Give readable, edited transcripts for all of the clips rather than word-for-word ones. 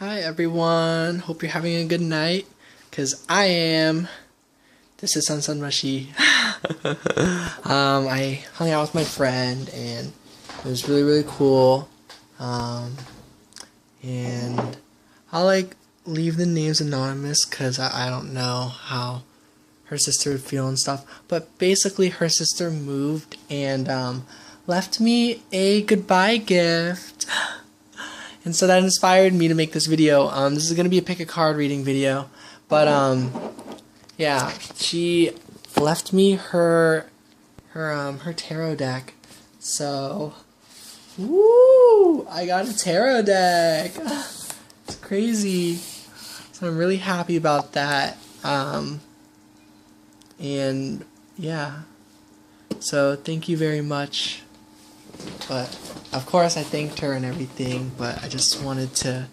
Hi everyone, hope you're having a good night, cause I am. This is Sun Mashi. I hung out with my friend and it was really cool. And I'll leave the names anonymous cause I don't know how her sister would feel and stuff. But basically her sister moved and left me a goodbye gift. And so that inspired me to make this video. This is going to be a pick a card reading video. But, yeah, she left me her tarot deck. So, woo! I got a tarot deck. It's crazy. So I'm really happy about that. And, yeah. So, thank you very much. But of course I thanked her and everything, but I just wanted to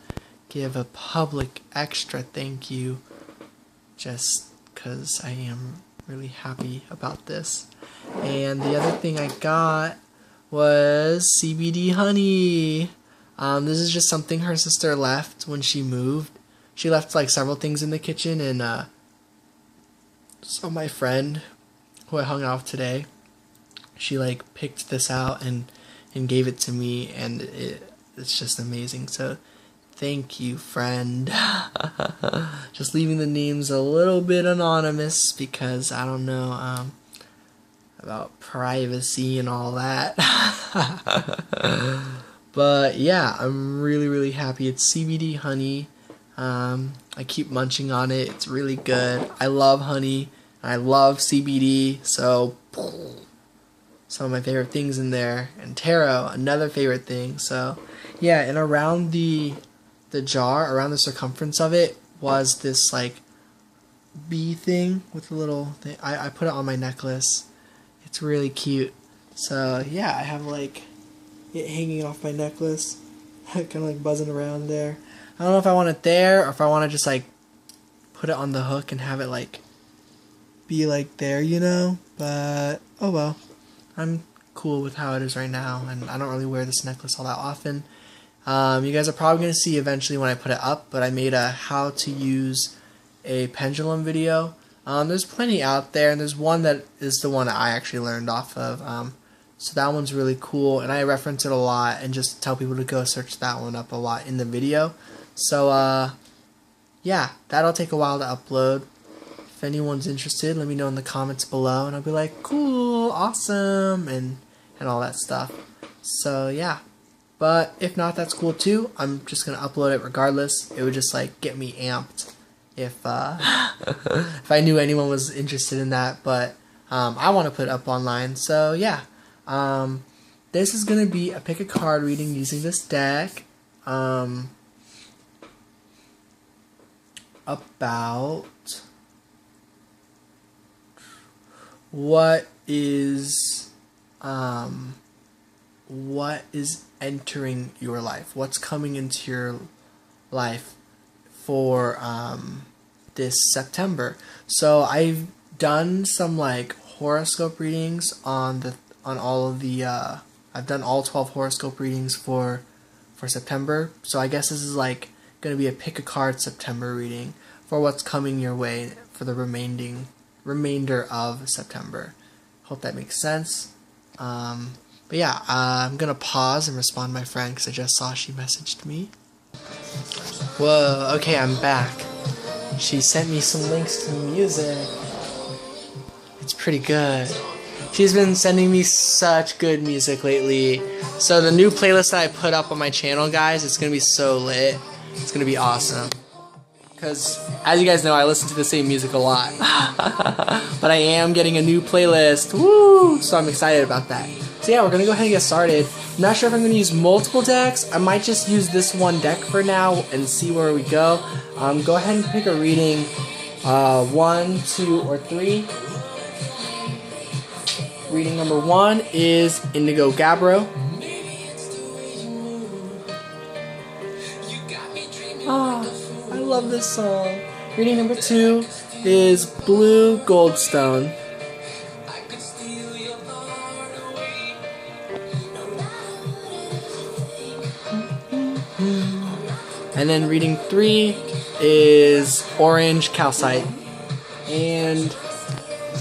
give a public extra thank you just because I am really happy about this. And the other thing I got was CBD honey. This is just something her sister left when she moved. She left several things in the kitchen, and so my friend who I hung out with today, she picked this out and gave it to me, and it's just amazing. So thank you, friend. Just leaving the names a little bit anonymous because I don't know about privacy and all that. But yeah, I'm really happy. It's CBD honey. I keep munching on it. It's really good. I love honey. I love CBD. So some of my favorite things in there, and tarot, another favorite thing. So yeah, and around the jar, around the circumference of it, was this bee thing with a little thing. I put it on my necklace. It's really cute. So yeah, I have it hanging off my necklace, kind of buzzing around there. I don't know if I want it there or if I want to just put it on the hook and have it be there, you know. But oh well. I'm cool with how it is right now, and I don't really wear this necklace all that often. You guys are probably going to see eventually when I put it up, but I made a how to use a pendulum video. There's plenty out there, and there's one that is the one that I actually learned off of. So that one's really cool, and I reference it a lot and just tell people to go search that one up a lot in the video. So, yeah, that'll take a while to upload. If anyone's interested, let me know in the comments below, and I'll be like, cool, awesome, and all that stuff. So yeah, but if not, that's cool too. I'm just gonna upload it regardless. It would just get me amped if if I knew anyone was interested in that. But I want to put it up online. So yeah, this is gonna be a pick a card reading using this deck. About what is entering your life, what's coming into your life for this September. So I've done some horoscope readings on all of the I've done all 12 horoscope readings for September. So I guess this is going to be a pick a card September reading for what's coming your way for the remainder of September. Hope that makes sense. But yeah, I'm gonna pause and respond to my friend because I just saw she messaged me. Whoa, okay, I'm back. She sent me some links to music. It's pretty good. She's been sending me such good music lately. So the new playlist that I put up on my channel, guys, it's gonna be so lit. It's gonna be awesome. Because, as you guys know, I listen to the same music a lot. But I am getting a new playlist. Woo! So I'm excited about that. So yeah, we're going to go ahead and get started. I'm not sure if I'm going to use multiple decks. I might just use this one deck for now and see where we go. Go ahead and pick a reading. 1, 2, or 3. Reading number 1 is Indigo Gabbro. I love this song. Reading number 2 is Blue Goldstone. And then reading 3 is Orange Calcite. And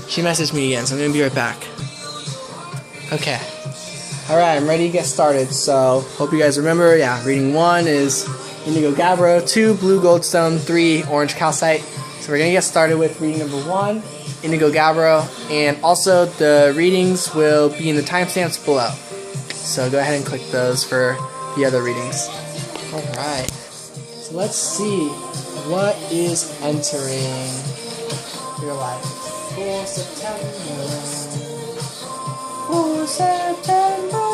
she messaged me again, so I'm going to be right back. Okay. Alright, I'm ready to get started. So, hope you guys remember. Yeah, reading 1 is Indigo Gabbro, 2 Blue Goldstone, 3 Orange Calcite. So we're going to get started with reading number 1, Indigo Gabbro. And also, the readings will be in the timestamps below. So go ahead and click those for the other readings. Alright. So let's see what is entering your life for September. For September.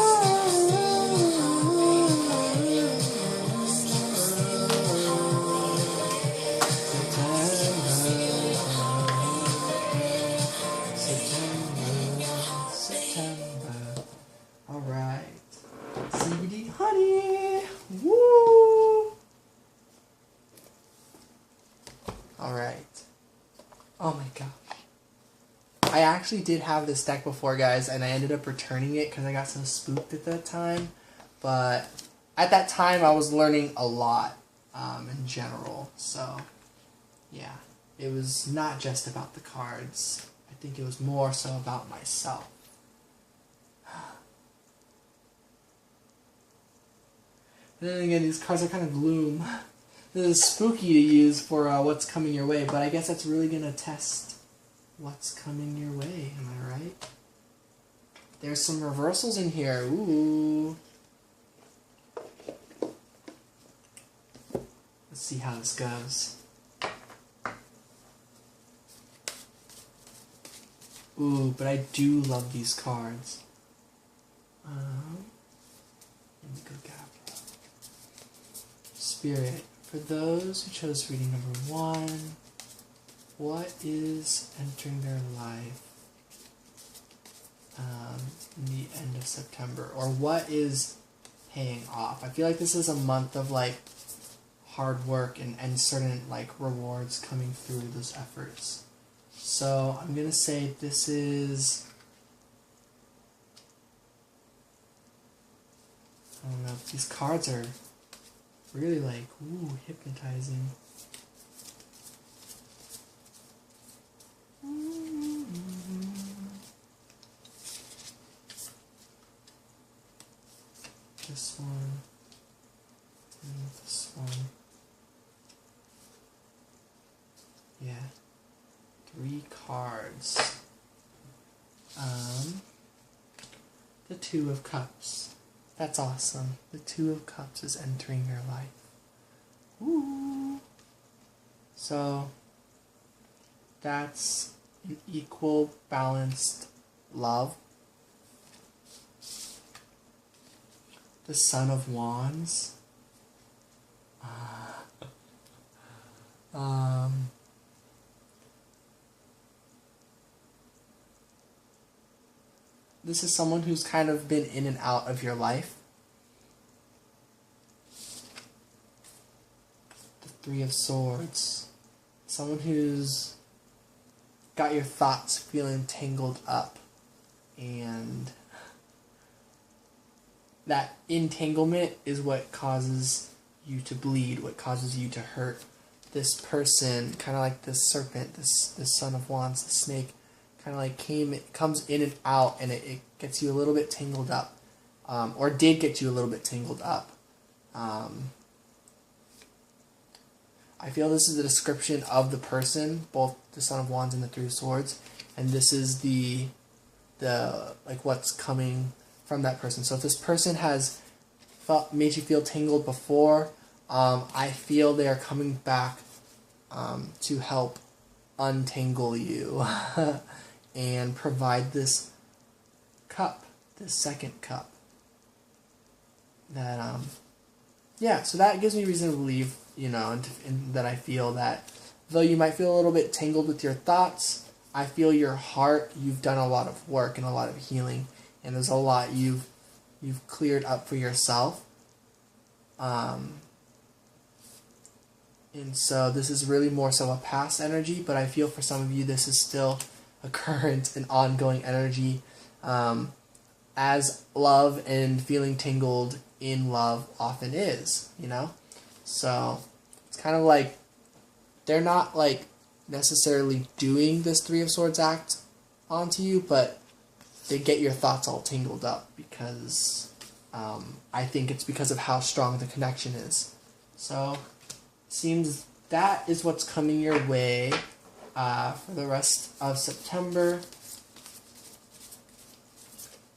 September. Alright. CBD honey. Woo! Alright. Oh my gosh. I actually did have this deck before, guys, and I ended up returning it because I got so spooked at that time. But at that time, I was learning a lot in general. So, yeah. It was not just about the cards. I think it was more so about myself. And then again, these cards are kind of gloom. This is spooky to use for what's coming your way, but I guess that's really going to test what's coming your way, am I right? There's some reversals in here. Ooh. Let's see how this goes. Ooh, but I do love these cards. Indigo Gabbro. Spirit. For those who chose reading number 1, what is entering their life in the end of September? Or what is paying off? I feel like this is a month of like hard work and certain like rewards coming through those efforts. So I'm going to say this is, I don't know, these cards are really like, ooh, hypnotizing. This one, and this one. Yeah. 3 cards. The 2 of Cups. That's awesome. The 2 of Cups is entering your life. Ooh. So, that's an equal, balanced love. The Son of Wands. This is someone who's kind of been in and out of your life. The 3 of Swords. Someone who's got your thoughts feeling tangled up. And that entanglement is what causes you to bleed, what causes you to hurt. This person, kind of like this serpent, this Son of Wands, the snake, kind of like comes in and out, and it gets you a little bit tangled up, or did get you a little bit tangled up. I feel this is the description of the person, both the Son of Wands and the 3 of Swords, and this is the like what's coming from that person. So if this person has made you feel tangled before, I feel they are coming back to help untangle you and provide this cup, this second cup. That yeah, so that gives me reason to believe, you know, and that I feel that though you might feel a little bit tangled with your thoughts, I feel your heart, you've done a lot of work and a lot of healing, and there's a lot you've cleared up for yourself. And so this is really more so a past energy, but I feel for some of you this is still a current and ongoing energy, as love and feeling tangled in love often is, you know? So it's kind of like they're not like necessarily doing this Three of Swords act onto you, but they get your thoughts all tangled up because I think it's because of how strong the connection is. So seems that is what's coming your way for the rest of September.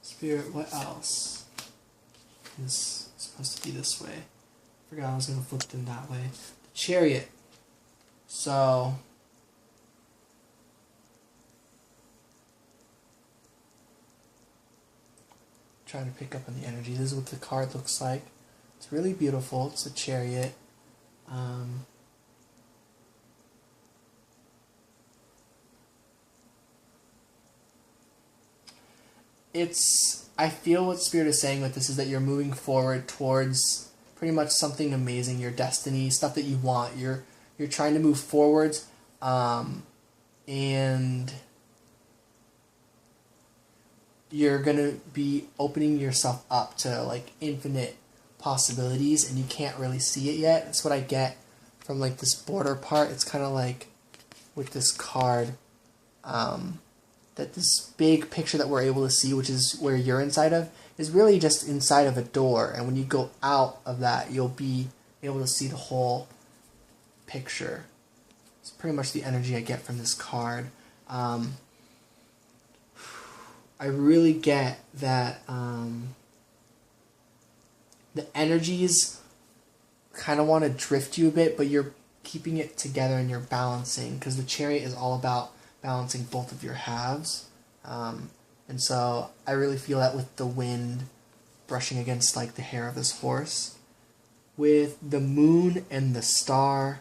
Spirit, what else is supposed to be this way? I forgot I was going to flip them that way. The Chariot. So trying to pick up on the energy. This is what the card looks like. It's really beautiful. It's a Chariot. I feel what Spirit is saying with this is that you're moving forward towards pretty much something amazing, your destiny, stuff that you want. You're trying to move forward, and you're gonna be opening yourself up to like infinite possibilities, and you can't really see it yet. That's what I get from like this border part. It's kind of like with this card, that this big picture that we're able to see, which is where you're inside of, is really just inside of a door. And when you go out of that, you'll be able to see the whole picture. It's pretty much the energy I get from this card. I really get that the energies kind of want to drift you a bit, but you're keeping it together and you're balancing, because the Chariot is all about balancing both of your halves. And so I really feel that with the wind brushing against like the hair of this horse. With the moon and the star,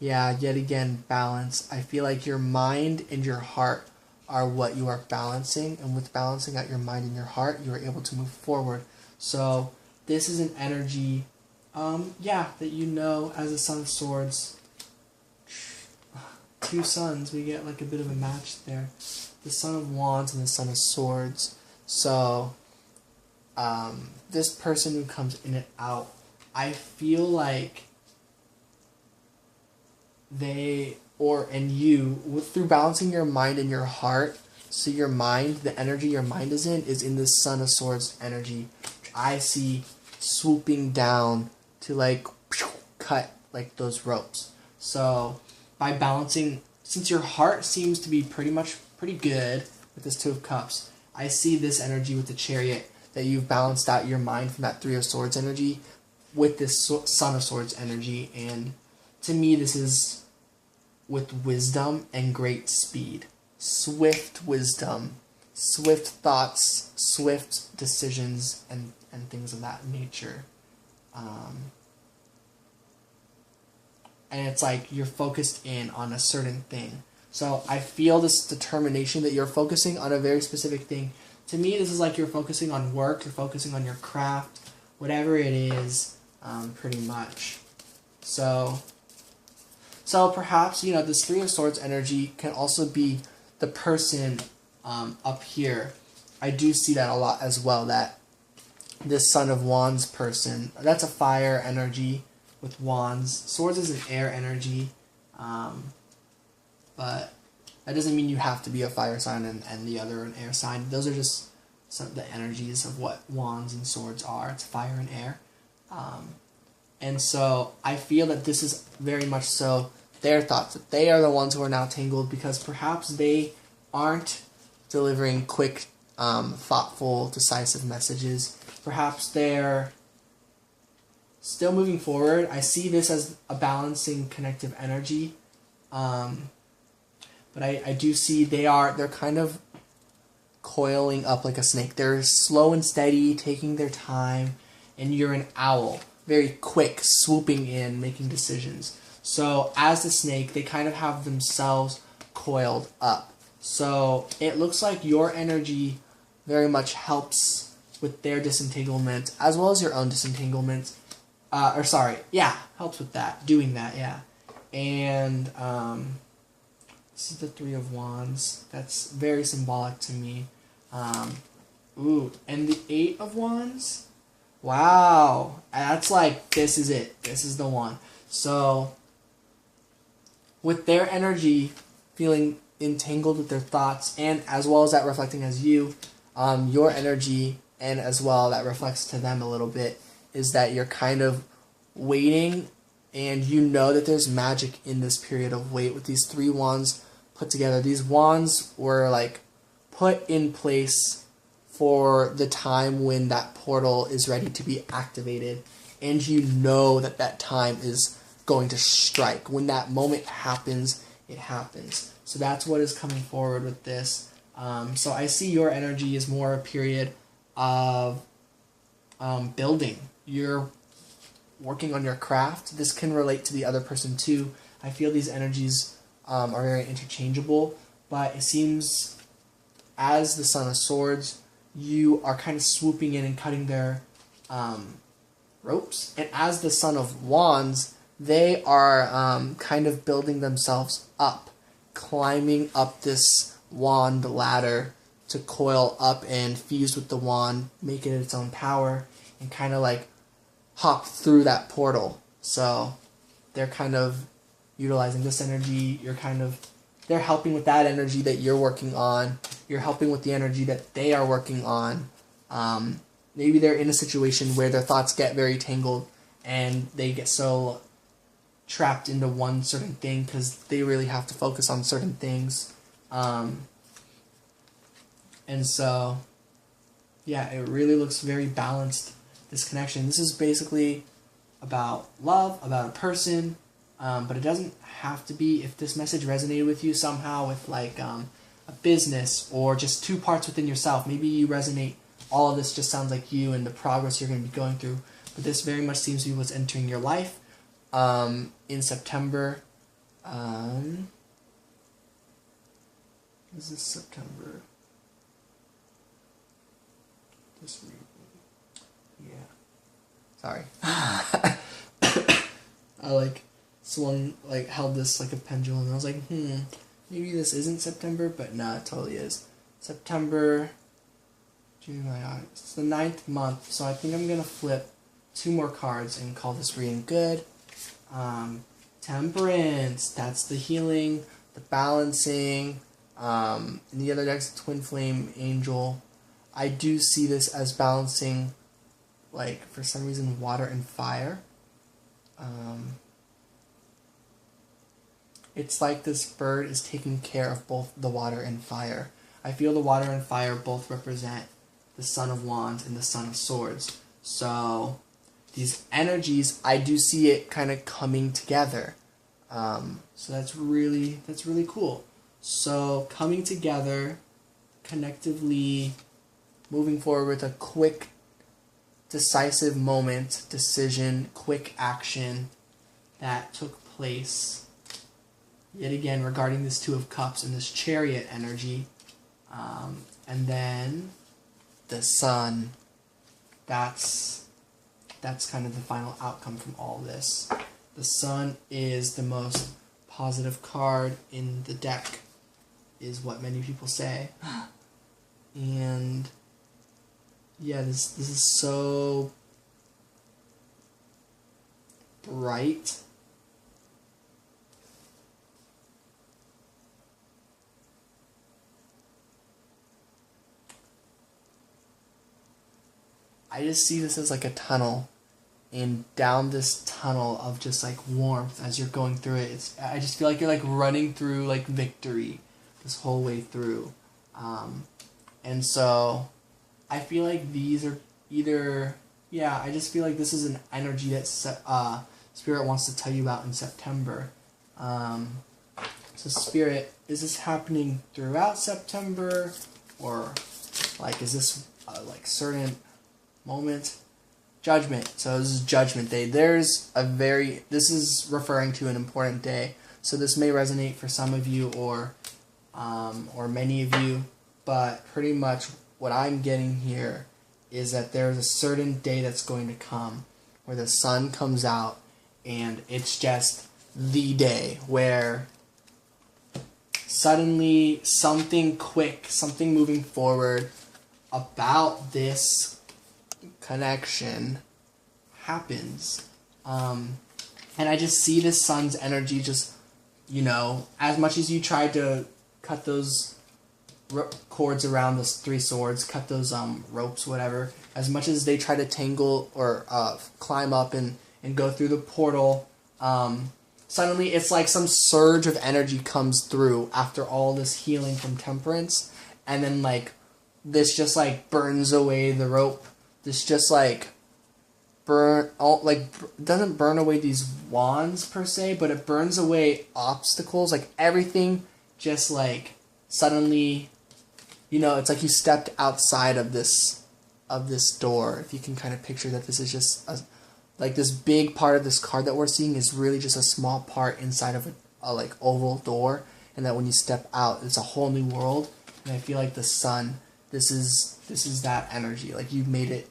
yeah, yet again, balance. I feel like your mind and your heart are what you are balancing, and with balancing out your mind and your heart, you are able to move forward. So this is an energy, that you know as a Son of Swords. Two suns, we get like a bit of a match there. The Son of Wands and the Son of Swords. So this person who comes in and out, I feel like through balancing your mind and your heart, so your mind, the energy your mind is in this Son of Swords energy, which I see swooping down to like cut like those ropes. So by balancing, since your heart seems to be pretty good with this Two of Cups, I see this energy with the Chariot, that you've balanced out your mind from that Three of Swords energy with this Son of Swords energy. And to me, this is with wisdom and great speed. Swift wisdom, swift thoughts, swift decisions, and things of that nature. And it's like you're focused in on a certain thing. So I feel this determination that you're focusing on a very specific thing. To me, this is like you're focusing on work, you're focusing on your craft, whatever it is, pretty much. So perhaps, this Three of Swords energy can also be the person up here. I do see that a lot as well, that this Son of Wands person, that's a fire energy with wands. Swords is an air energy, but that doesn't mean you have to be a fire sign and the other an air sign. Those are just some of the energies of what wands and swords are. It's fire and air. And so I feel that this is very much so their thoughts, that they are the ones who are now tangled, because perhaps they aren't delivering quick, thoughtful, decisive messages. Perhaps they're still moving forward. I see this as a balancing connective energy. But I do see they're kind of coiling up like a snake. They're slow and steady, taking their time, and you're an owl, very quick, swooping in, making decisions. So as the snake, they kind of have themselves coiled up. So it looks like your energy very much helps with their disentanglement, as well as your own disentanglement. Helps with that, doing that, yeah. And this is the Three of Wands. That's very symbolic to me. And the Eight of Wands. Wow. That's like, this is it. This is the one. So, with their energy feeling entangled with their thoughts, and as well as that reflecting as you, your energy, and as well that reflects to them a little bit, is that you're kind of waiting, and you know that there's magic in this period of wait with these 3 wands put together. These wands were like put in place for the time when that portal is ready to be activated, and you know that that time is going to strike. When that moment happens, it happens. So that's what is coming forward with this. So I see your energy is more a period of building. You're working on your craft. This can relate to the other person too. I feel these energies are very interchangeable, but it seems as the Son of Swords, you are kind of swooping in and cutting their ropes. And as the Son of Wands, they are kind of building themselves up, climbing up this wand ladder to coil up and fuse with the wand, make it its own power, and kind of like hop through that portal. So they're kind of utilizing this energy. They're helping with that energy that you're working on. You're helping with the energy that they are working on. Maybe they're in a situation where their thoughts get very tangled and they get so trapped into one certain thing because they really have to focus on certain things. And so, yeah, it really looks very balanced, this connection. This is basically about love, about a person, but it doesn't have to be. If this message resonated with you somehow with like a business or just 2 parts within yourself, maybe you resonate, all of this just sounds like you and the progress you're going to be going through, but this very much seems to be what's entering your life in September. Is this September? This week. Yeah. Sorry. I held this like a pendulum, and I was like, maybe this isn't September, but nah, it totally is. September, June, July, August. It's the 9th month, so I think I'm gonna flip 2 more cards and call this reading good. Temperance, that's the healing, the balancing, and the other deck's Twin Flame Angel. I do see this as balancing, like, for some reason, water and fire. It's like this bird is taking care of both the water and fire. I feel the water and fire both represent the Son of Wands and the Son of Swords. So these energies, I do see it kind of coming together. So that's really cool. So coming together, connectively, moving forward with a quick, decisive decision, quick action that took place. Yet again, regarding this 2 of Cups and this Chariot energy. And then the Sun. That's kind of the final outcome from all this. The Sun is the most positive card in the deck, is what many people say. And yeah, this is so bright. I just see this as like a tunnel, and down this tunnel of just like warmth as you're going through it. I just feel like you're like running through like victory this whole way through. And so I feel like these are either, I just feel like this is an energy that Spirit wants to tell you about in September. So Spirit, is this happening throughout September, or like is this like certain moment? Judgment. So this is Judgment Day. This is referring to an important day. So this may resonate for some of you or many of you, but pretty much what I'm getting here is that there's a certain day that's going to come where the sun comes out, and it's just the day where suddenly something quick, something moving forward about this connection happens. And I just see this sun's energy just, you know, as much as you tried to cut those cords around those 3 swords, cut those ropes, whatever, as much as they try to tangle or climb up and go through the portal, suddenly it's like some surge of energy comes through after all this healing from Temperance, and then like this just like burns away the rope. This just like doesn't burn away these wands per se, but it burns away obstacles, like everything just like suddenly, you know, it's like you stepped outside of this door. If you can kind of picture that this is just like this big part of this card that we're seeing is really just a small part inside of a like oval door, and that when you step out it's a whole new world. And I feel like the sun, this is that energy, like you made it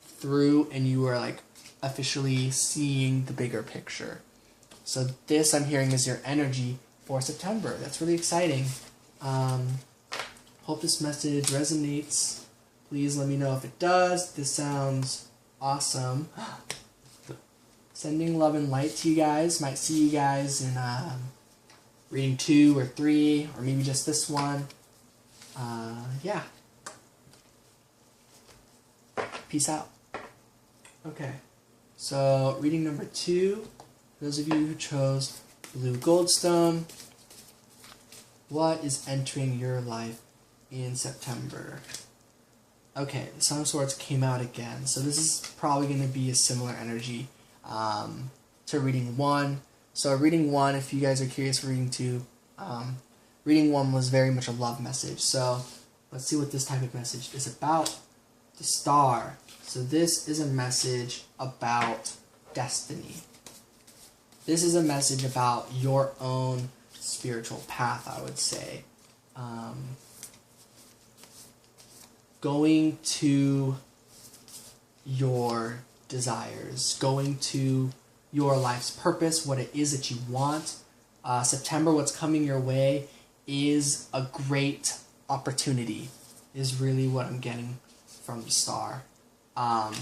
through and you were like officially seeing the bigger picture. So this, I'm hearing, is your energy for September. That's really exciting. Hope this message resonates. Please let me know if it does. This sounds awesome. Sending love and light to you guys. Might see you guys in reading 2 or 3, or maybe just this one. Yeah. Peace out. Okay, so reading number 2, those of you who chose Blue Goldstone, what is entering your life in September? Okay, the Son of Swords came out again, so this is probably going to be a similar energy to reading 1. So reading 1, if you guys are curious for reading 2, reading 1 was very much a love message, so let's see what this type of message is about. The Star. So this is a message about destiny. This is a message about your own spiritual path, I would say. Going to your desires, going to your life's purpose, what it is that you want. September, what's coming your way is a great opportunity, is really what I'm getting from the Star. The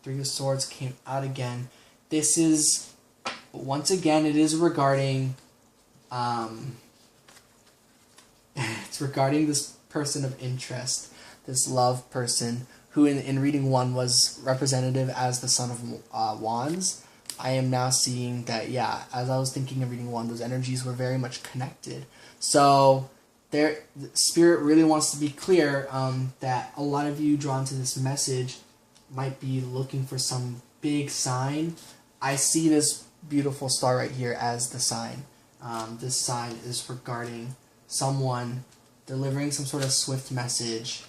3 of Swords came out again. This is, once again, it is regarding, it's regarding this person of interest, this love person, who in reading 1 was representative as the Son of Wands. I am now seeing that, yeah, as I was thinking of reading 1, those energies were very much connected. So the Spirit really wants to be clear that a lot of you drawn to this message might be looking for some big sign. I see this beautiful star right here as the sign. This sign is regarding someone delivering some sort of swift message,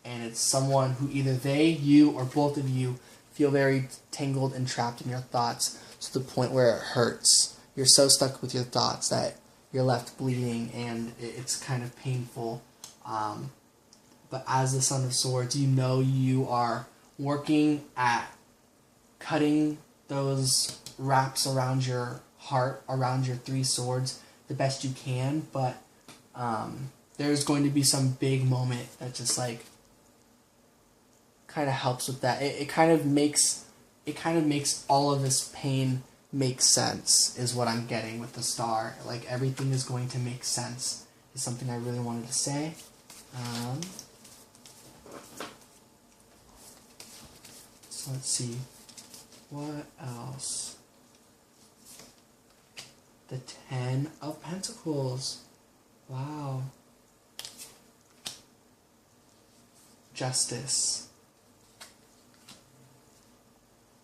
and it's someone who either they, you, or both of you feel very tangled and trapped in your thoughts to the point where it hurts. You're so stuck with your thoughts that you're left bleeding, and it's kind of painful. But as the Son of Swords, you know you are working at cutting those wraps around your heart, around your 3 swords, the best you can, but there's going to be some big moment that just like kind of helps with that. It kind of makes all of this pain make sense, is what I'm getting with the Star. Like everything is going to make sense, is something I really wanted to say. So let's see, what else? The 10 of Pentacles. Wow. Justice.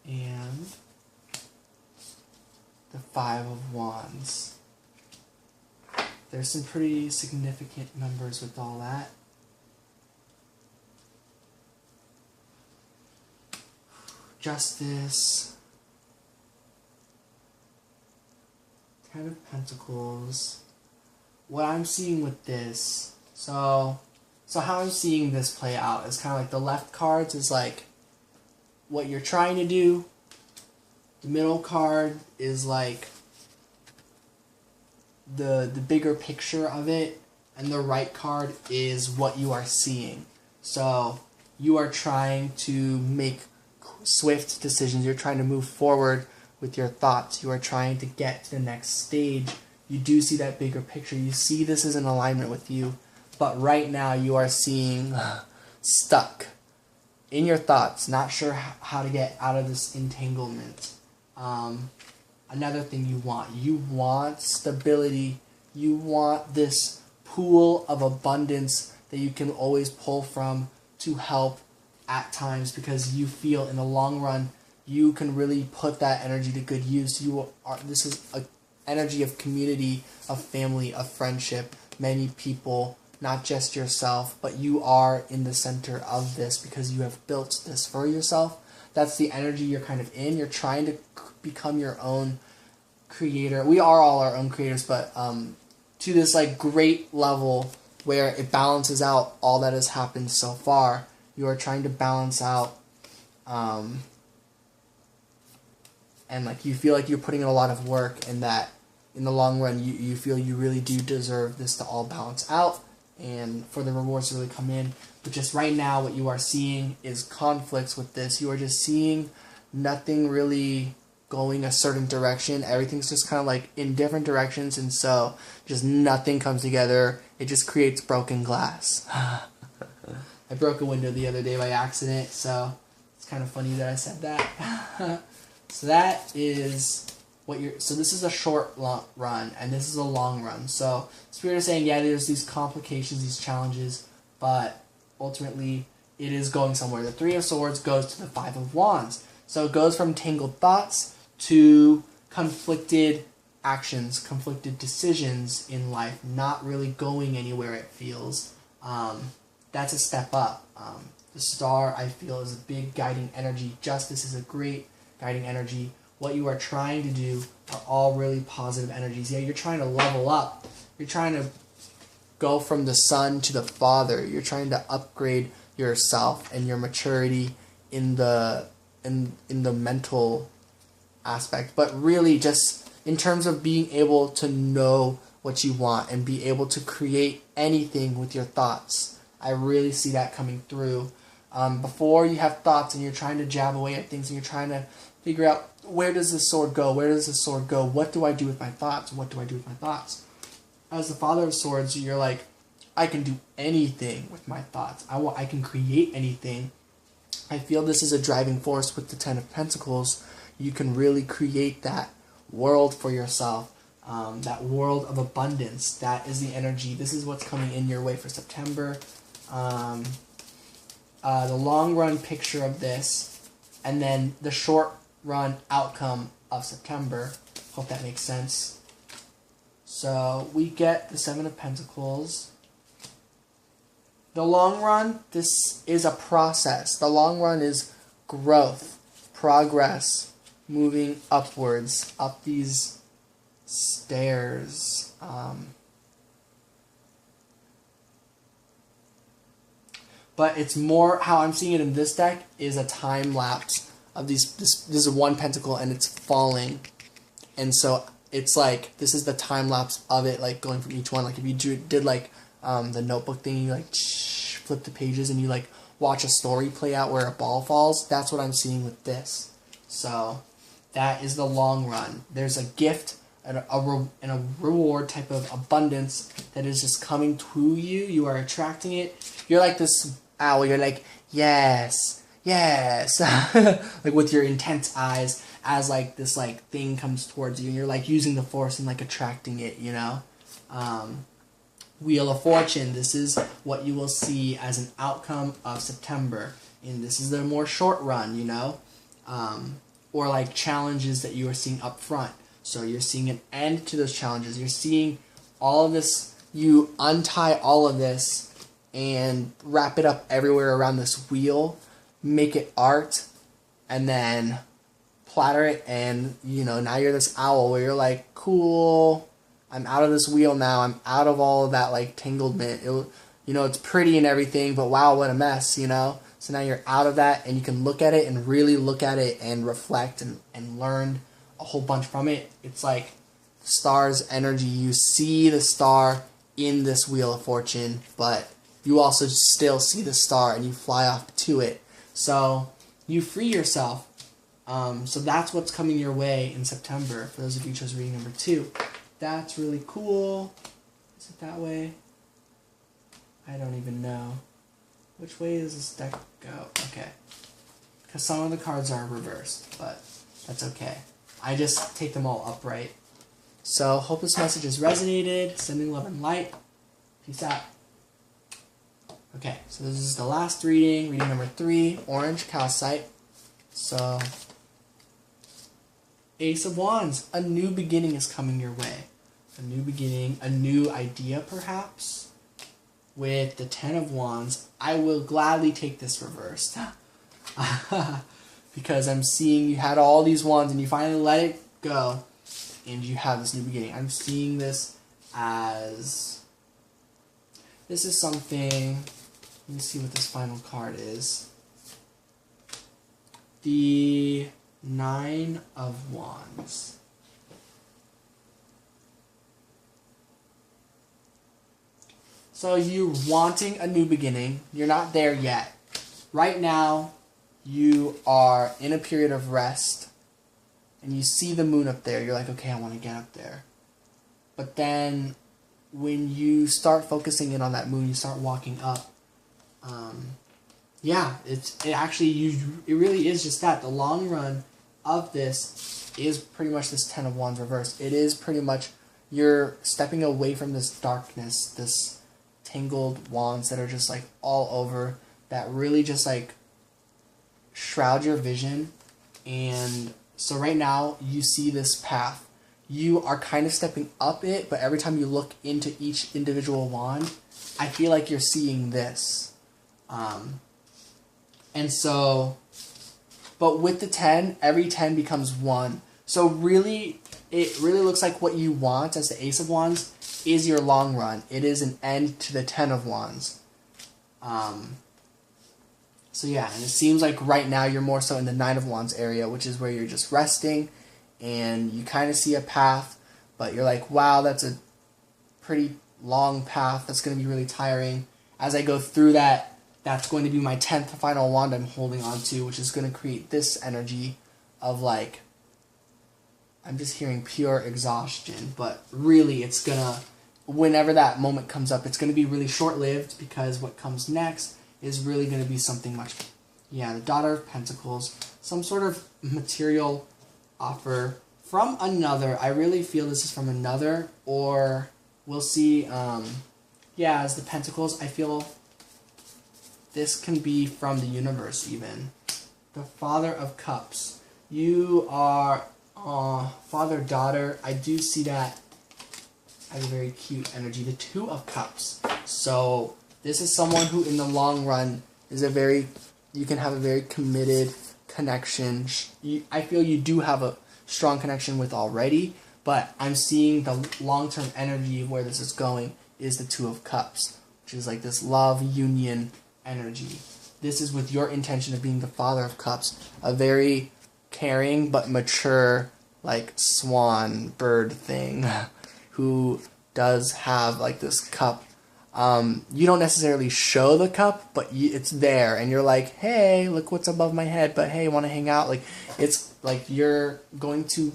And the 5 of Wands. There's some pretty significant numbers with all that. Justice. 10 of Pentacles. What I'm seeing with this, so how I'm seeing this play out is kind of like the left cards is like what you're trying to do. The middle card is like the bigger picture of it, and the right card is what you are seeing. So you are trying to make swift decisions. You're trying to move forward with your thoughts. You are trying to get to the next stage. You do see that bigger picture. You see this is in alignment with you. But right now you are seeing stuck in your thoughts, not sure how to get out of this entanglement. Another thing you want stability. You want this pool of abundance that you can always pull from to help at times, because you feel in the long run you can really put that energy to good use. This is an energy of community, of family, of friendship, many people, not just yourself, but you are in the center of this because you have built this for yourself. That's the energy you're kind of in. You're trying to become your own creator. We are all our own creators, but to this like great level where it balances out all that has happened so far. You are trying to balance out, and like you feel like you're putting in a lot of work, and that in the long run you feel you really do deserve this to all balance out and for the rewards to really come in. But just right now what you are seeing is conflicts with this. You are just seeing nothing really going a certain direction. Everything's just kind of like in different directions, and so just nothing comes together. It just creates broken glass. I broke a window the other day by accident, so it's kind of funny that I said that. So that is what you're. So this is a short run, and this is a long run. So Spirit is saying, yeah, there's these complications, these challenges, but ultimately it is going somewhere. The Three of Swords goes to the Five of Wands. So it goes from tangled thoughts to conflicted actions, conflicted decisions in life, not really going anywhere, it feels. That's a step up. The Star, I feel, is a big guiding energy. Justice is a great guiding energy. What you are trying to do are all really positive energies. Yeah, you're trying to level up. You're trying to go from the son to the father. You're trying to upgrade yourself and your maturity in the mental aspect, but really just in terms of being able to know what you want and be able to create anything with your thoughts. I really see that coming through. Before you have thoughts and you're trying to jab away at things and you're trying to figure out, where does this sword go? Where does this sword go? What do I do with my thoughts? What do I do with my thoughts? As the Father of Swords, you're like, I can do anything with my thoughts. I can create anything. I feel this is a driving force with the Ten of Pentacles. You can really create that world for yourself, that world of abundance. That is the energy. This is what's coming in your way for September. The long run picture of this, and then the short run outcome of September. Hope that makes sense. So we get the Seven of Pentacles. The long run, this is a process. The long run is growth, progress, moving upwards, up these stairs. But it's more, how I'm seeing it in this deck is a time lapse of these. This is one pentacle and it's falling, and so it's like this is the time lapse of it, like going from each one. Like if you did like the notebook thing, you like flip the pages and you like watch a story play out where a ball falls. That's what I'm seeing with this. So that is the long run. There's a gift and a reward type of abundance that is just coming to you. You are attracting it. You're like this owl. You're like, yes, yes. Like with your intense eyes as like this like thing comes towards you. And you're like using the force and like attracting it, you know. Wheel of Fortune. This is what you will see as an outcome of September. And this is the more short run, you know. Or like challenges that you are seeing up front. So you're seeing an end to those challenges. You're seeing all of this. You untie all of this and wrap it up everywhere around this wheel. Make it art. And then platter it. And, you know, now you're this owl where you're like, cool. I'm out of this wheel now. I'm out of all of that, like, tanglement. You know, it's pretty and everything, but wow, what a mess, you know? So now you're out of that, and you can look at it and really look at it and reflect and learn a whole bunch from it. It's like the star's energy. You see the star in this Wheel of Fortune, but you also still see the star, and you fly off to it. So you free yourself. So that's what's coming your way in September, for those of you who chose reading number 2. That's really cool. Is it that way? I don't even know. Which way does this deck go? Okay. Because some of the cards are reversed, but that's okay. I just take them all upright. So, hope this message has resonated. Sending love and light. Peace out. Okay, so this is the last reading. Reading number 3, orange calcite. So, Ace of Wands. A new beginning is coming your way. A new beginning, a new idea perhaps. With the 10 of Wands, I will gladly take this reversed. Because I'm seeing you had all these wands and you finally let it go and you have this new beginning. I'm seeing this as, this is something, let me see what this final card is. The 9 of Wands. So you're wanting a new beginning. You're not there yet. Right now, you are in a period of rest. And you see the moon up there. You're like, okay, I want to get up there. But then, when you start focusing in on that moon, you start walking up. Yeah, it really is just that. The long run of this is pretty much this 10 of Wands reversed. It is pretty much you're stepping away from this darkness, this tangled wands that are just like all over, that really just like shroud your vision. And so right now you see this path. You are kind of stepping up it, but every time you look into each individual wand, I feel like you're seeing this. And so, but with the 10, every 10 becomes 1. So really, it really looks like what you want as the Ace of Wands is your long run. It is an end to the 10 of Wands. So yeah, and it seems like right now you're more so in the 9 of Wands area, which is where you're just resting, and you kind of see a path, but you're like, wow, that's a pretty long path. That's going to be really tiring. As I go through that, that's going to be my 10th final wand I'm holding on to, which is going to create this energy of like, I'm just hearing pure exhaustion, but really it's going to, whenever that moment comes up, it's going to be really short-lived, because what comes next is really going to be something much, the Daughter of Pentacles, some sort of material offer from another. I really feel this is from another, or we'll see, as the Pentacles, I feel this can be from the universe even. The Father of Cups. You are father-daughter. I do see that as a very cute energy. The Two of Cups. So this is someone who in the long run is you can have a very committed connection. I feel you do have a strong connection with already, but I'm seeing the long-term energy of where this is going is the Two of Cups, which is like this love, union energy. This is with your intention of being the Father of Cups, a very caring but mature, like swan bird thing, who does have like this cup. You don't necessarily show the cup, but it's there, and you're like, hey, look what's above my head, but hey, want to hang out? Like, it's like you're going to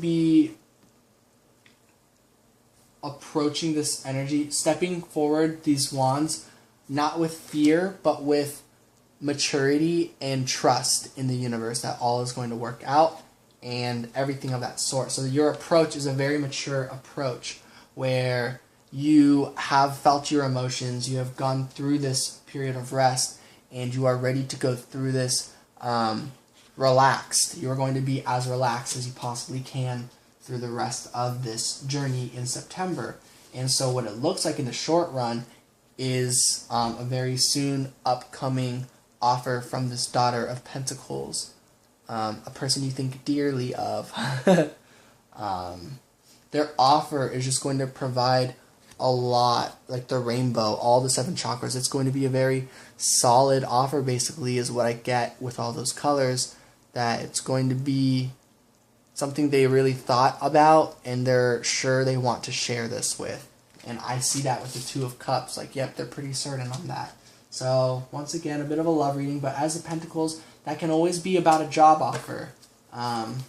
be approaching this energy, stepping forward these wands, not with fear, but with maturity and trust in the universe that all is going to work out and everything of that sort. So your approach is a very mature approach where you have felt your emotions, you have gone through this period of rest, and you are ready to go through this relaxed. You are going to be as relaxed as you possibly can through the rest of this journey in September. And so what it looks like in the short run is a very soon upcoming offer from this Daughter of Pentacles, a person you think dearly of. Their offer is just going to provide a lot, like the rainbow, all the 7 chakras. It's going to be a very solid offer, basically, is what I get with all those colors, that it's going to be something they really thought about, and they're sure they want to share this with. And I see that with the Two of Cups. Like, yep, they're pretty certain on that. So once again, a bit of a love reading, but as the Pentacles, that can always be about a job offer. And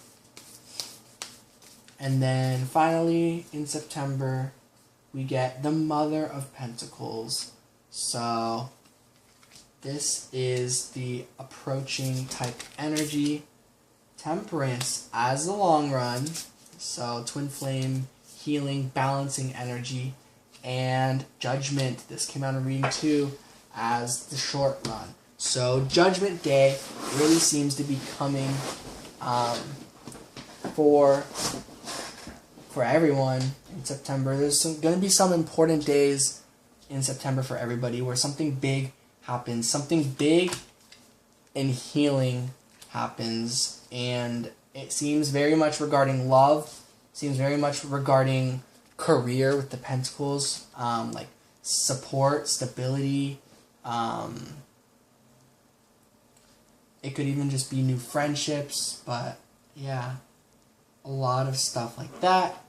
then finally in September, we get the Mother of Pentacles. So this is the approaching type energy. Temperance as the long run. So twin flame, healing, balancing energy. And Judgment. This came out in reading 2 as the short run. So Judgment Day really seems to be coming for everyone in September. There's going to be some important days in September for everybody where something big happens. Something big and healing happens. And it seems very much regarding love. Seems very much regarding career with the Pentacles. Like support, stability. It could even just be new friendships. But yeah, a lot of stuff like that.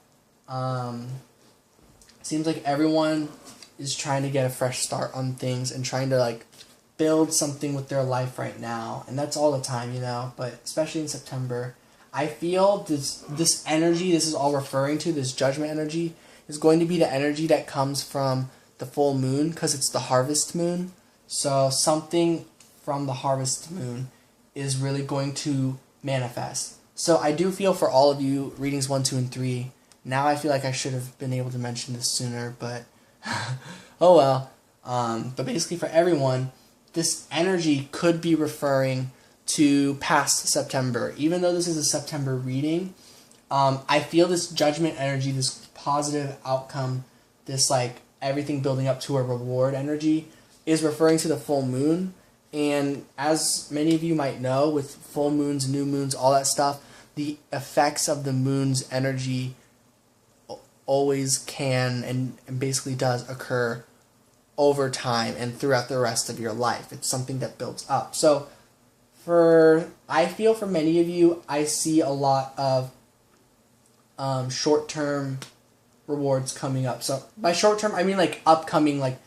Seems like everyone is trying to get a fresh start on things and trying to like build something with their life right now, and that's all the time, you know, but especially in September, I feel this energy, this is all referring to, this Judgment energy, is going to be the energy that comes from the full moon, because it's the harvest moon. So something from the harvest moon is really going to manifest. So I do feel for all of you, readings 1, 2, and 3, now I feel like I should have been able to mention this sooner, but oh well. But basically for everyone, this energy could be referring to past September. Even though this is a September reading, I feel this Judgment energy, this positive outcome, this like everything building up to a reward energy is referring to the full moon. And as many of you might know, with full moons, new moons, all that stuff, the effects of the moon's energy always can and basically does occur over time and throughout the rest of your life. It's something that builds up. So I feel for many of you, I see a lot of short-term rewards coming up. So by short-term, I mean like upcoming, like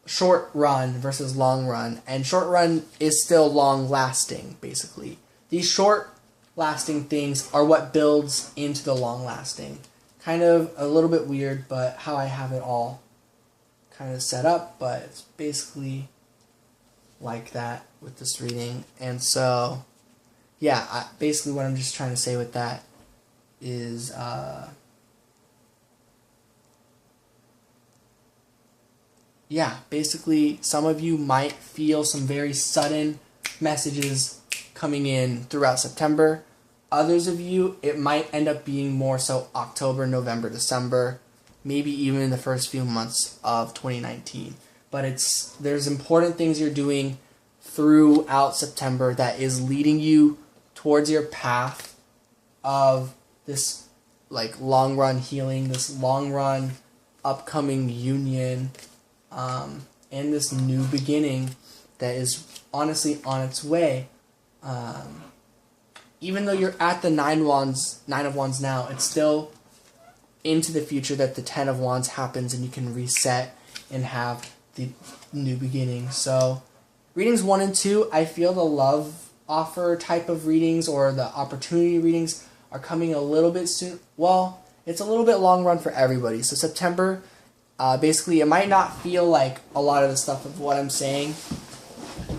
short run versus long run. And short run is still long-lasting, basically. These short-lasting things are what builds into the long-lasting. Kind of a little bit weird, but how I have it all kind of set up, but it's basically like that with this reading. And so yeah, basically what I'm just trying to say with that is yeah, basically some of you might feel some very sudden messages coming in throughout September. Others of you, it might end up being more so October, November, December, maybe even in the first few months of 2019. But there's important things you're doing throughout September that is leading you towards your path of this like long run healing, this long run upcoming union, and this new beginning that is honestly on its way. Even though you're at the Nine of Wands now, it's still into the future that the Ten of Wands happens and you can reset and have the new beginning. So readings 1 and 2, I feel the love offer type of readings or the opportunity readings are coming a little bit soon. Well, it's a little bit long run for everybody. So September, basically, it might not feel like a lot of the stuff of what I'm saying.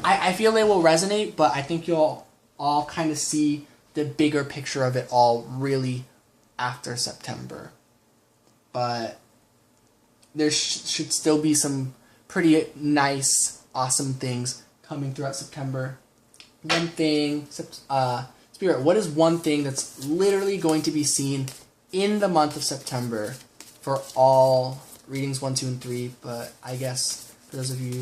I feel they will resonate, but I think you'll all kind of see the bigger picture of it all really after September. But there should still be some pretty nice, awesome things coming throughout September. One thing, Spirit, what is one thing that's literally going to be seen in the month of September for all readings 1, 2, and 3? But I guess for those of you